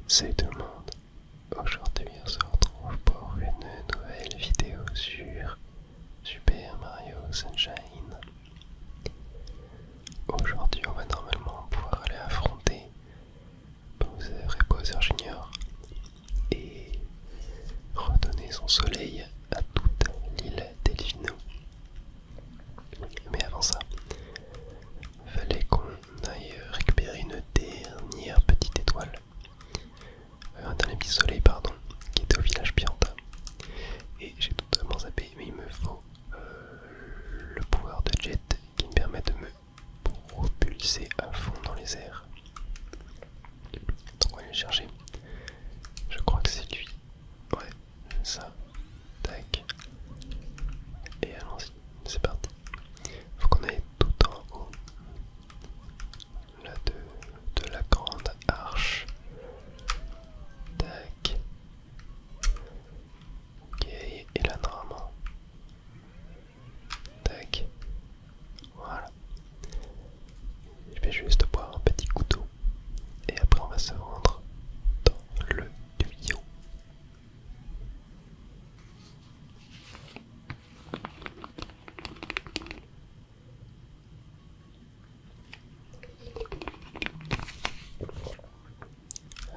Salut tout le monde, aujourd'hui on se retrouve pour une nouvelle vidéo sur Super Mario Sunshine. Aujourd'hui on va normalement pouvoir aller affronter Bowser et Bowser Junior et redonner son soleil à toute l'île Delfino. Mais avant ça, fallait qu'on aille récupérer une dernière petite étoile. Un dernier petit soleil, pardon, qui était au village Pianta. Et j'ai totalement zappé, mais il me faut le pouvoir de jet qui me permet de me propulser à fond dans les airs. Donc on va aller le chercher. Je crois que c'est lui. Ouais, ça. Tac. Et allons-y, c'est parti. Faut qu'on aille tout en haut. Là de la grande arche. Tac. Ok, et là normalement. Tac. Voilà. Je vais juste boire un petit coup d'eau. Et après on va se rendre dans le tuyau.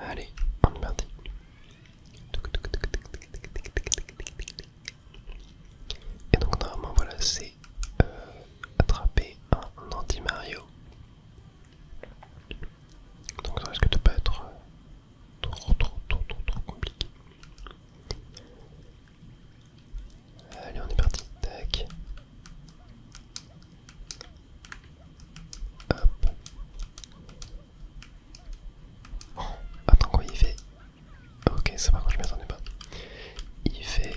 Allez, on est parti. Et donc normalement voilà, c'est attraper un anti-Mario. Donc ça risque de pas être trop compliqué. Allez, on est parti. Tac. Hop. Oh, attends, quoi il fait? Ok, ça par contre je m'y attendais pas. Il fait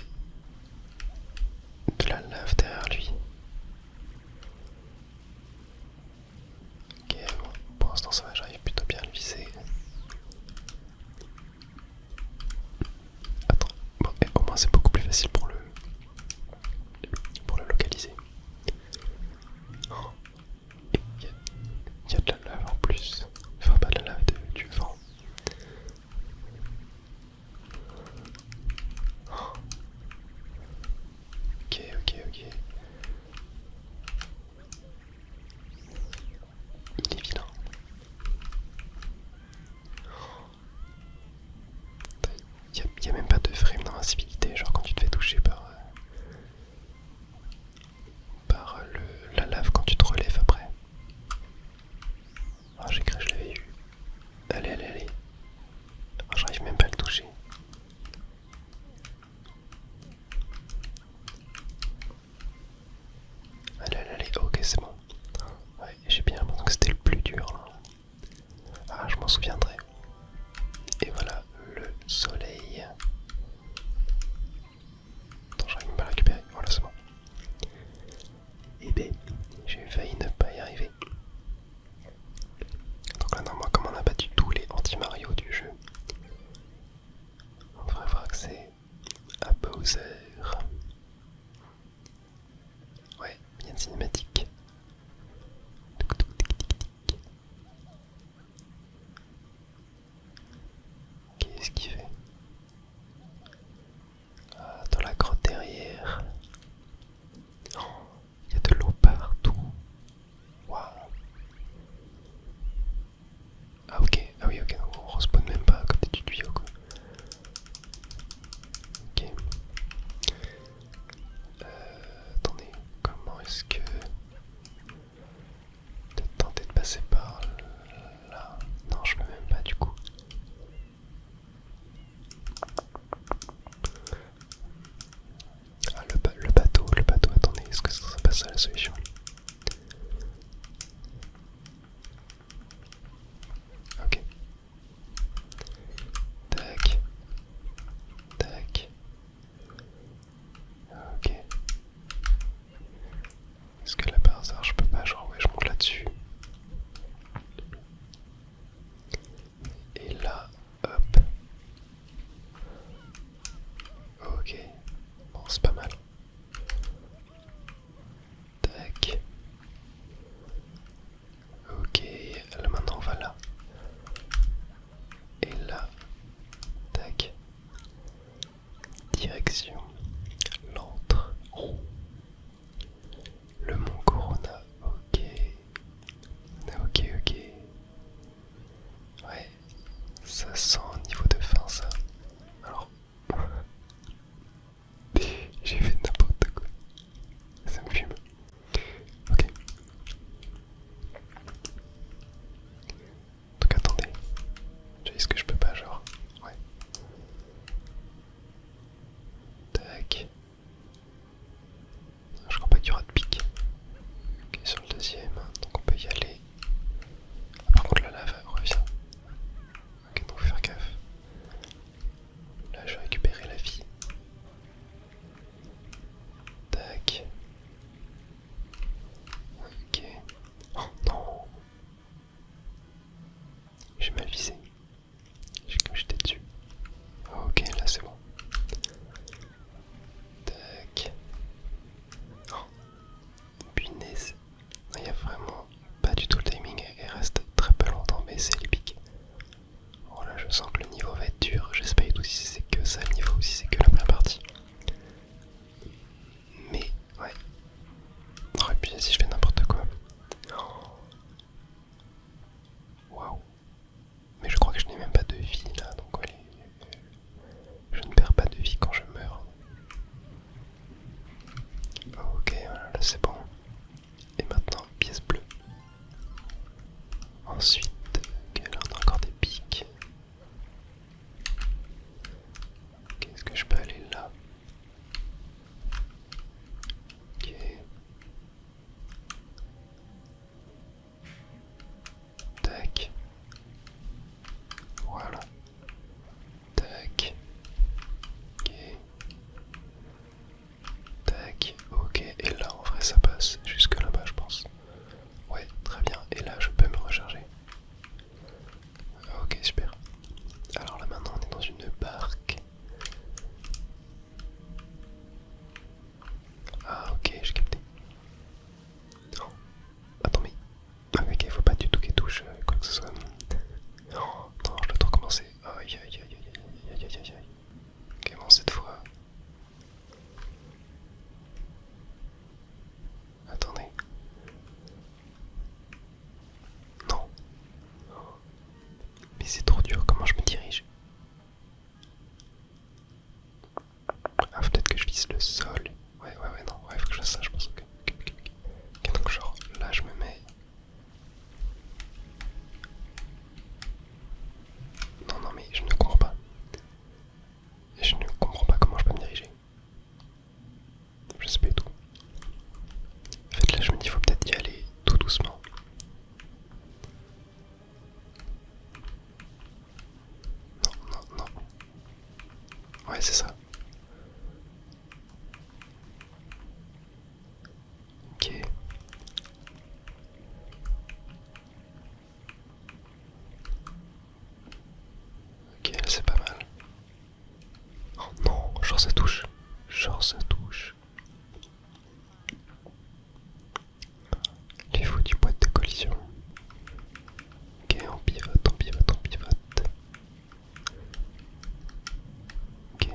de la lave derrière lui. Ok, bon, pour l'instant ça va, j'arrive plutôt bien à le viser. Attends, bon, et au moins c'est beaucoup plus facile pour le localiser. Oh, et il y a de la lave en plus. Enfin, pas de la lave, du vent. Oh. Ok. Il est vilain. Il y a même pas de frame d'invincibilité, genre quand tu te fais toucher par la lave quand tu te relèves après. Ah, j'ai cru que je l'avais eu. Allez. Ah, j'arrive même pas à le toucher. Allez, ok, c'est bon. Ouais, j'ai bien l'impression que c'était le plus dur là. Ah, je m'en souviendrai. Et voilà le soleil. collection. L'antre. Oh. Le mont Corona. Ok. Ok, ok. Ouais. Ça sent un niveau de fin, ça. Alors. J'ai fait n'importe quoi. Ça me fume. Ok. Donc attendez. Est-ce que je peux pas, genre? Ouais. Tac. Je crois pas qu'il y aura de pic. Ok, sur le deuxième, donc on peut y aller. Ah, par contre la lave revient. Ok, donc faut faire gaffe. Là je vais récupérer la vie. Tac. Ok. Oh non. J'ai mal visé. J'ai comme j'étais dessus. Ok, là c'est bon. Tac. Oh. Punaise. Il n'y a vraiment pas du tout le timing. Il reste très peu longtemps, mais c'est l'épique. Oh là, je sens que le niveau va être dur. Je sais pas du tout si c'est que ça le niveau ou si c'est que la première partie. Mais ouais. Oh, et puis si je fais n'importe quoi. Waouh. Mais je crois que je n'ai même pas de vie là, donc allez. Je ne perds pas de vie quand je meurs. Ok, voilà, là c'est bon. Et maintenant, pièce bleue. Ensuite, ok, là on a encore des pics. Ok, est-ce que je peux aller là? Ok. Tac. Voilà. Tac. Ok. Tac. Ok. Et là, en vrai, ça passe jusque là-bas, je pense. Ouais, très bien. Et là, je peux me recharger. Ok, super. Alors là, maintenant, on est dans une barque. Ah, ok, j'ai capté. Non. Attends, mais. Ah, ok, faut pas du tout qu'elle touche quoi que ce soit. Non, non, je dois tout recommencer. Aïe, aïe, aïe, aïe, aïe, aïe, aïe, aïe. Ok, bon, cette fois. Attendez. Non. Mais c'est trop dur, comment je me dirige? Ah, faut peut-être que je vise le sol. Ouais, non, ouais, faut que je fasse ça, je pense. Ok, donc genre, là, je me mets. Non, non, mais je ne comprends pas. Je ne comprends pas comment je peux me diriger. Je sais pas du tout. En fait, là, je me dis, faut peut-être y aller tout doucement. Non, non, non. Ouais, c'est ça. Ok. Ok, là, c'est pas mal. Oh non, genre ça touche. Genre ça touche. Les foutues boîtes de collision. Ok, on pivote, on pivote, on pivote. Ok,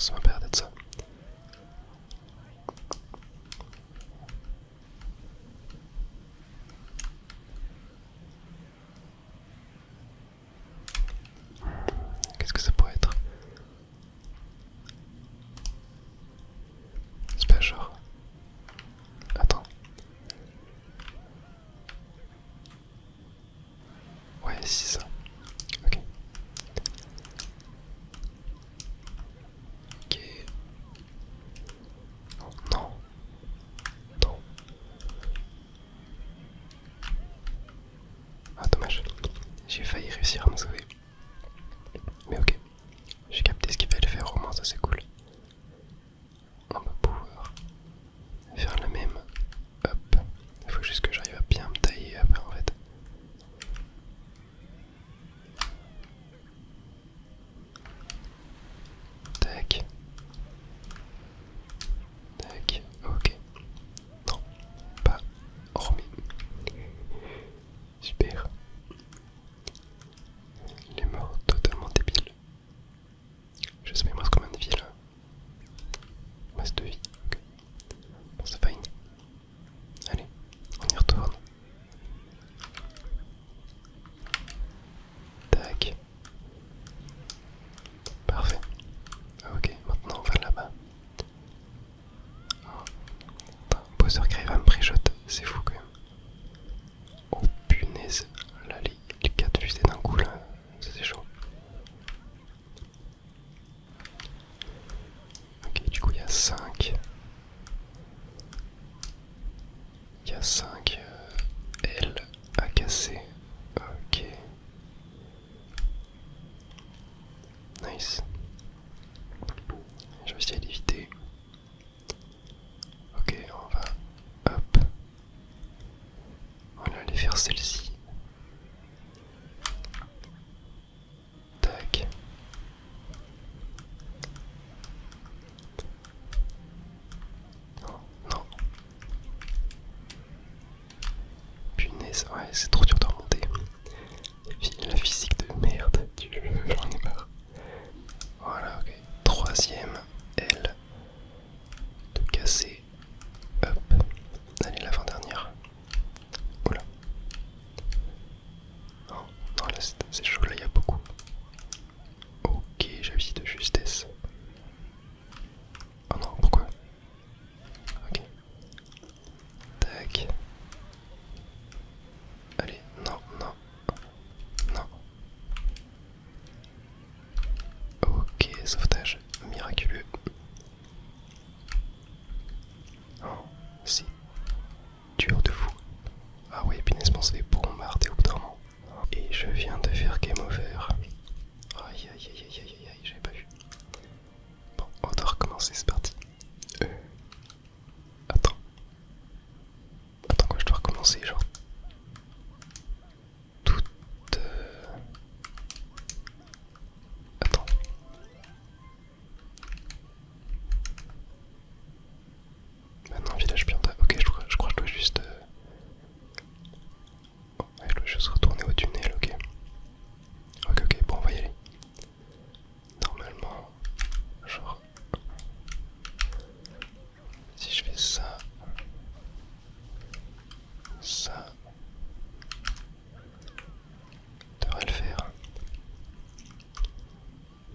Ça m'a pas l'air d'être ça. Qu'est-ce que ça pourrait être? C'est pas genre... Attends. Ouais, c'est ça. Ok. Ok. Non. Non. Ah, dommage. J'ai failli réussir à me sauver. Mais ok. J'ai capté ce qu'il fallait faire au moins, ça c'est cool. On va pouvoir faire la même. Hop. Il faut juste que j'arrive à bien me tailler après en fait. Tac. Tac. Ok. Non. Pas remis. Super. Il est mort totalement débile. Je sais pas, il me reste combien de vie là? Il me reste 2 vies. Ok. Bon, c'est fine. Allez, on y retourne. Tac. Parfait. Ok, maintenant on va là-bas. Oh. Bowser Crave va me pré-shot, c'est fou quand même. Oh punaise, là les 4 fusées d'un coup là, ça c'est chaud. Ok, du coup il y a 5. Il y a 5 L à casser. Ok. Nice. Je vais essayer d'éviter. Ok, on va... Hop. On va aller faire celle-ci. Tac. Non, non. Punaise, ouais, c'est trop dur de remonter. La physique de merde, j'en ai marre. Voilà, ok. Troisième L de casser. Hop. Allez, l'avant-dernière. Oula. Non, non, là c'est chaud, là il y a beaucoup. Ok, j'avais de justesse. Oh non, pourquoi? Ok. Tac. Allez, non, non. Non. Ok, sauvetage miraculeux. Oh, c'est dur de fou. Ah ouais, punaise, bon, c'est bombardé au bout d'un moment. Et je viens de faire game over. Aïe aïe aïe aïe aïe aïe, j'avais pas vu. Bon, on doit recommencer, c'est parti. Attends. Attends, quoi, je dois recommencer, genre. Toute. Attends. Maintenant, village Pianta. Ok, je crois que je dois juste. Oh, ouais, je dois juste retourner au tunnel, ok. Ok, ok, bon, on va y aller. Normalement, genre. Si je fais ça. Ça. Devrait le faire.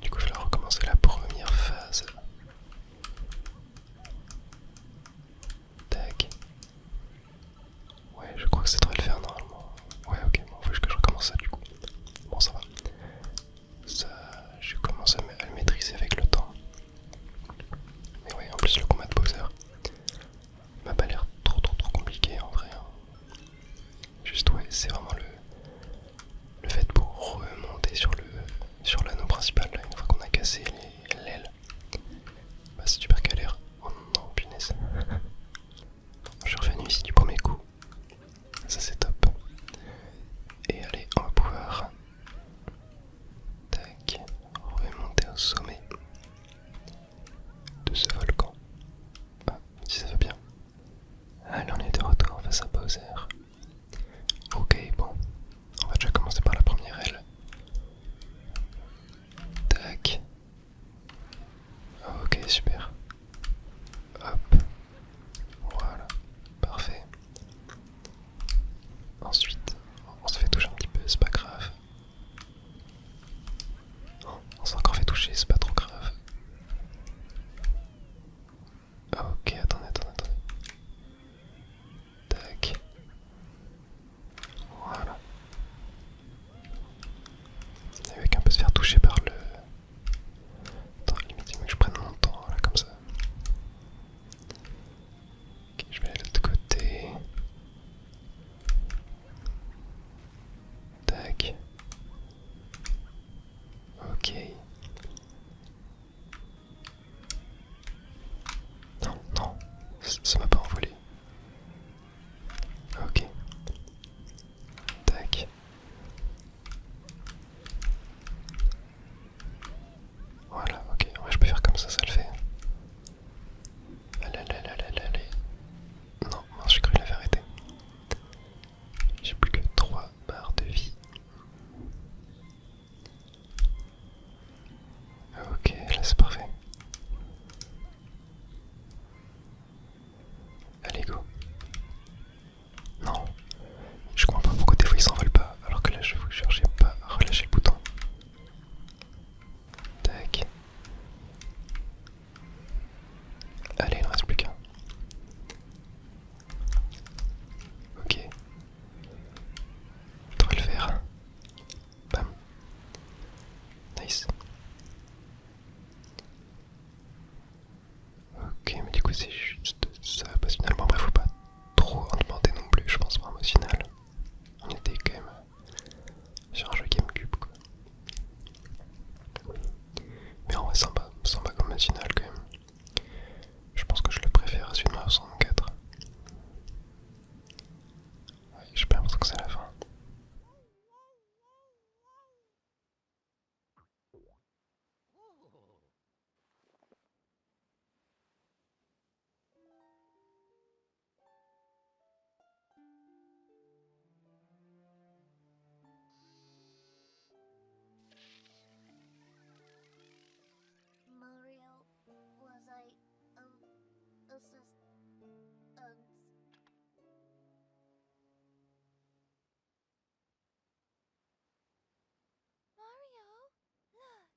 Du coup, je vais recommencer la première phase. Tac. Ouais, je crois que ça devrait le faire normalement. Ouais, ok, bon, faut que je recommence ça du coup. Bon, ça va. Ça, je commence à le maîtriser avec le temps. Mais ouais, en plus, le combat de Bowser m'a pas l'air trop compliqué en vrai. Hein. Juste, ouais, c'est vraiment le fait pour remonter sur l'anneau principal, là, une fois qu'on a cassé l'aile. Bah, c'est super galère. Oh non, punaise. Je suis revenu ici du premier coup. Ça, c'est top. Et allez, on va pouvoir tac, remonter au sommet de ce volcan. Ah, si ça va bien. Allez, on est de retour face à Bowser. Ok, bon. On va déjà commencer par la première aile. Tac. ça m'a pas envolé. Ok. Tac. Voilà, ok. Ouais, je peux faire comme ça le fait. Allez, allez, allez, allez, allez. Non, mince, j'ai cru qu'il avait arrêté. J'ai plus que 3 barres de vie. Ok, là c'est parfait. Allez, go. Non, je comprends pas pourquoi des fois il s'envole pas, alors que là je vous cherchais pas à relâcher le bouton. Tac. Allez, il ne reste plus qu'un. Ok. Je devrais le faire. Bam. Nice. Ok, mais du coup c'est juste ça, parce que finalement, bref, faut pas trop en demander non plus, je pense, vraiment au final. On était quand même sur un jeu GameCube, quoi. Mais en vrai, sympa comme matinale quand même. Je pense que je le préfère à celui de Mario 64. Ouais, j'ai pas l'impression que c'est la fin. Mario, was I Mario, look.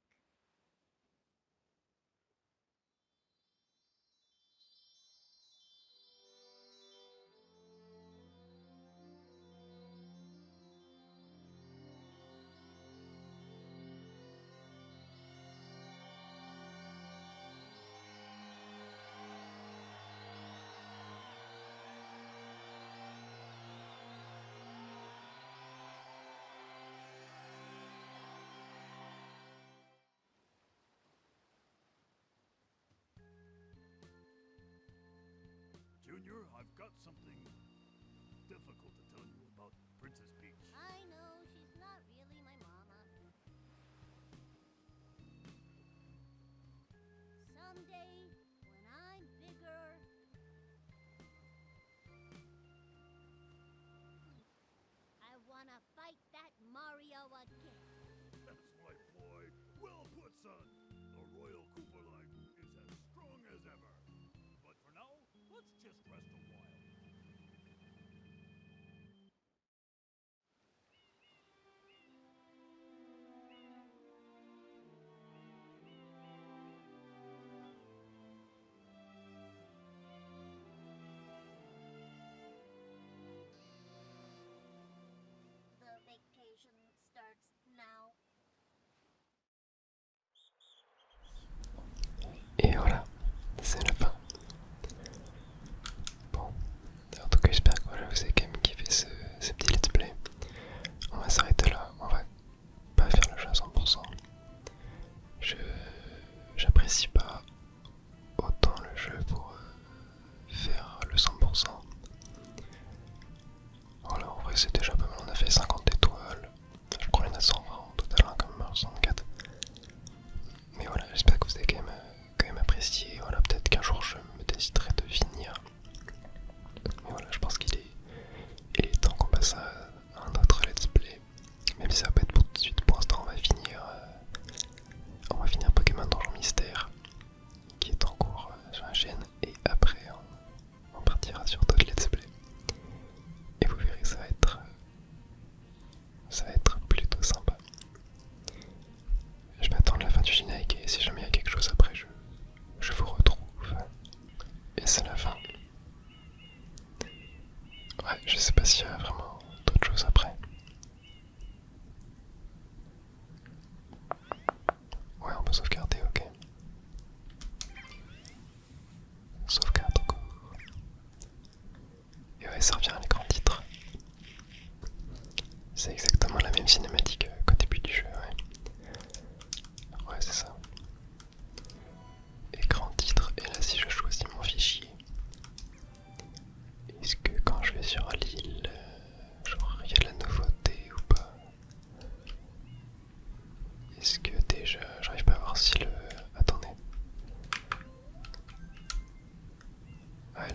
Junior, I've got something difficult to tell you about Princess Peach. I know she's not really my mama. Someday, when I'm bigger, I wanna fight that Mario again. That's my boy. Well put, son. The Royal Koopa line is as strong as ever. But for now, let's just rest a while.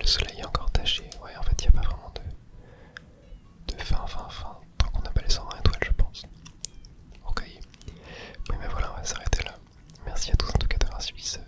Le soleil est encore taché. Ouais, en fait, il n'y a pas vraiment de fin. Tant qu'on n'a pas les 120 étoiles, je pense. Ok. Oui, mais voilà, on va s'arrêter là. Merci à tous en tout cas d'avoir suivi ce